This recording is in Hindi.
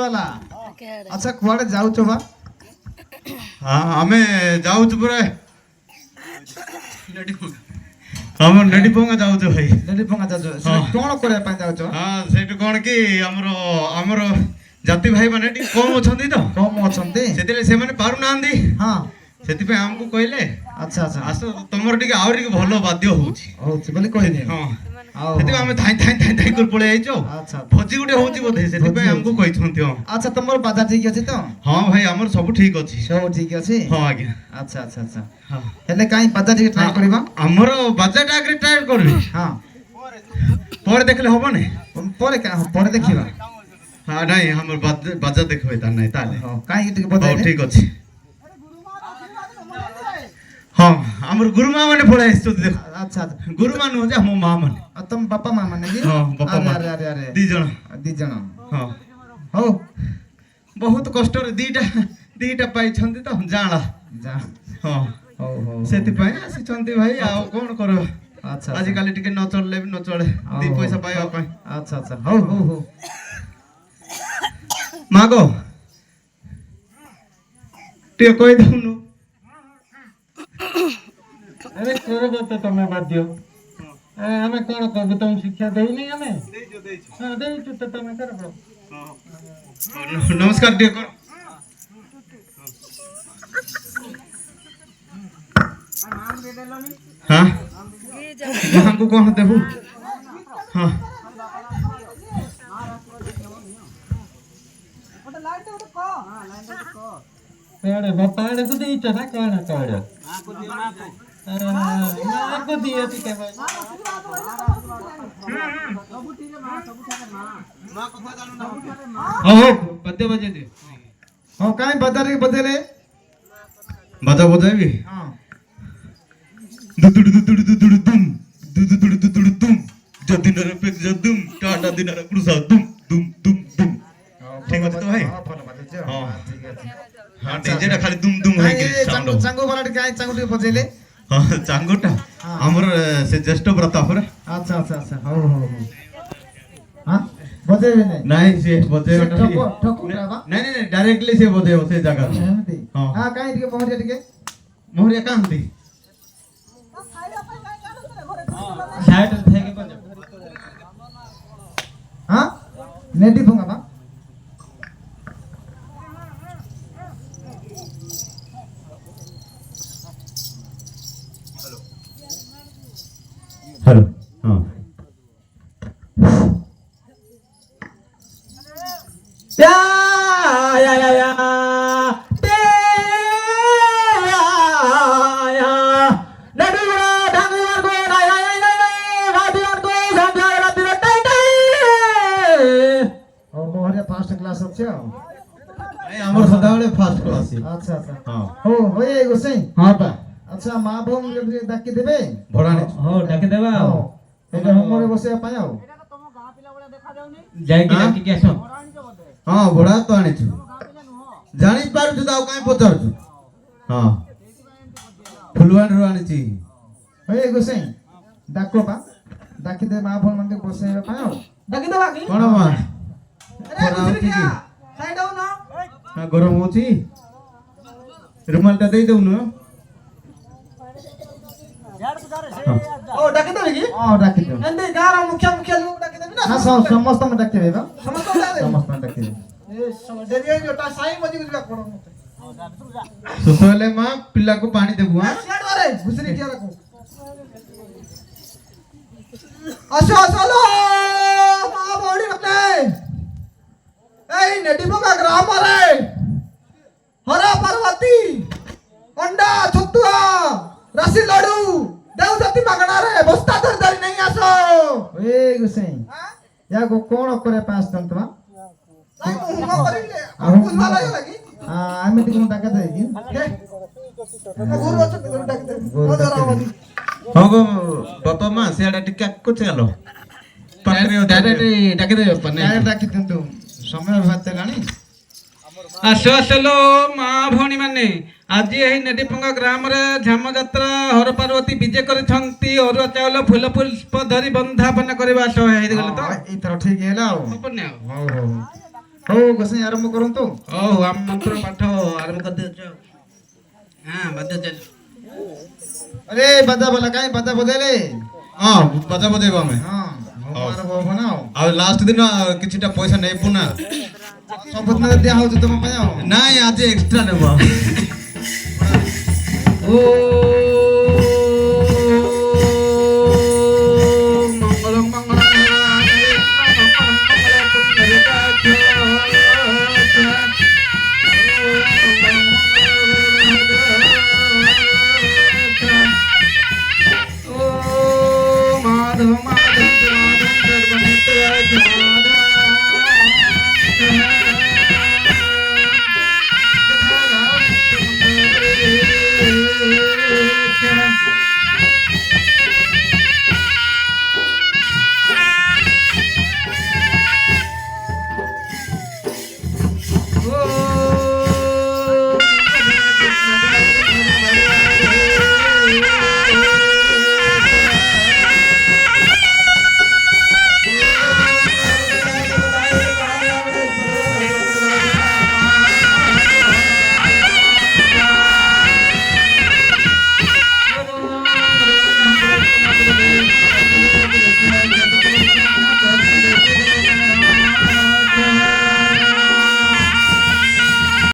वाला अच्छा कुआड़े जाऊ छो बा हाँ आमे जाऊ छु पुरा हम नडी पोंगा जाऊ छु भाई नडी पंगा जाऊ छो कोन करे पा जाऊ छो हां सेठ कोन की हमरो हमरो जाति भाई माने टी कम अछंती तो कम अछंती सेतिले से माने पारु नांदी हां सेति पे हमको कहले अच्छा अच्छा आसो तमर टी आउरी भलो बाध्य होउची होउची बोली कहले हां सेति आमे थाई थाई थाई थाई कर पळे आइचो अच्छा भोजी गुटे होउची बोधे सेति पे हमको कहिछंती हो अच्छा तमर बाजा ठीक अछि तो हां भाई हमर सब ठीक अछि सब ठीक अछि हां आज्ञा अच्छा अच्छा अच्छा हां हेले काई बाजा ठीक ट्राई करबा हमर बाजा टागरे ट्राई करबी हां पर देखले होबो ने पर देखिबा हां नहीं हमर बाजा देखबे ता नहीं ताले हां काई ठीक बता ठीक अछि हां हमर गुरुमा माने पळे आइछो देख अच्छा गुरुमा न हो जा मो मां माने तुम बापा मां माने जी हां बापा मां अरे अरे अरे दी जण हां हो बहुत कष्ट रे दीटा पाई छंती तो जाला जा हां हो हो सेति पाई आसी छंती भाई आ कोन करो अच्छा आज काली टिके न चलले भी न चले दी पैसा पाइबा पाई अच्छा अच्छा हो हो हो मागो टे कोइ दउनु अरे करब तो तमे बाध्य हमें कौन कहबो तुम शिक्षा देइनी हमें हां देइछु तो तमे करबो नमस्कार टे कर हां हमको कौन देबू हां अरे बताड़े तो देइछ ना कौन कहड़ मां को दिए थी के भाई हो बदे बजे दे हां काई बाजा रे बदले बाजा बजाबी हां दुदुडुडुडुडुडुडुम दुदुडुडुडुडुडुम जदिनर पे जदुम टाटा दिनर कुसा दुम दुम दुम दुम ठीक है तो भाई हां फोन बाजे हां ठीक है हां डीजेटा खाली दुम दुम है के चांगो चांगो वाला काई चांगो टे बजेले हां चांगोटा हमर से ज्येष्ठ व्रता पर अच्छा अच्छा अच्छा हो हो हो हां बजेबे नहीं से बजे ठको ठको राबा नहीं नहीं डायरेक्टली से बजे से जगह हां हां काई टिके पहुंचे टिके मोहरिया कहां थी साइड थे के बजे हां नेडी फंगा बा हेलो हां या ते या नडुरा ढंगवा गो वादियान को समझा राती रे टाई टाई और मोहरे फर्स्ट क्लास अछि ए हमर सदाबले फर्स्ट क्लास अच्छा अच्छा हां हो होए गोसै हां बा अच्छा मां भोम डाकी देबे भड़ाने हो डाके देबा हां एटा हमरे बसे पाया हो एटा तम गां पिला बळे देखा जाउनी जाई कि डाकी के आसो हां भड़ा तो आने छु जानि पारु छु दाउ काई पचार छु हां फुलवान रो आने छि होए गोसै डाको बा डाकी दे मां भोम मंदिर बसे पाया हो डाके देबा कि कोन मा अरे दूसरी क्या साइड आओ ना हां गरम होची रुमालटा दे दउ न ओ डाके देबे कि हां डाकी दे एंदे गारा मुख्य लोग डाके देबे ना हां समस्त में डाकी देबा समस्त डाके समस्त में डाकी दे ए डेरिया जोटा साई मजी गुजला पड़ो सुसले मा पिल्ला को पानी देबु हां सियाड़ मारे घुसरी क्या रखो असो असलो मां बॉडी मते ए नेडीबोगा ग्राम रे हरा पार्वती अंडा छतुआ राशि लडू देव जाति मागणा रे बस्ता धर नहीं आसो ओए गोसै या को कोन करे पास तंतवा ताई मुंह करिले बुझवा लागी आमे टिके डाका दे कि गुरु वचन गुरु डाके दे ओ दरावती हां गो बापा मा सेडा टिका को चलो पकरे डायरेक्ट डाके दे पने डायरेक्ट डाकी तंतु समय भात लानी आसो आसलो माँ भौणी माने आज यही नेडीपंगा ग्राम रे झाम यात्रा हर पार्वती विजय करिसंती अरुआ चावल फूल पुष्प धरी बंधापना करबा आसो हे गले तो ई तरह ठीक हेला हो अपने हो हो ହଉ ଗୋସାଇଁ ଆରମ୍ଭ କରନ୍ତୁ। ହଉ ଆମ ମନ୍ତ୍ର ପାଠ ଆରମ୍ଭ କରିଦେଉଛ। ହଁ ବାଦ୍ୟ ଚାଲ। ଆରେ ବାଜା ବାଲା କାଇଁ ବାଜା ବଜେଇଲେ? ହଁ ବାଜା ବଜେଇବା ଆମେ। ହଁ ହଉ ଆରମ୍ଭ ହବ ନା ଆଉ। ଆଉ ଲାଷ୍ଟ ଦିନ କିଛିଟା ପଇସା ନେବୁ ନା? ସବୁଦିନ ଦିଆ ହଉଛି ତମ ପାଇଁ ଆଉ। ନାଇଁ ଆଜି ଏକ୍ସଟ୍ରା ନେବ। ଓ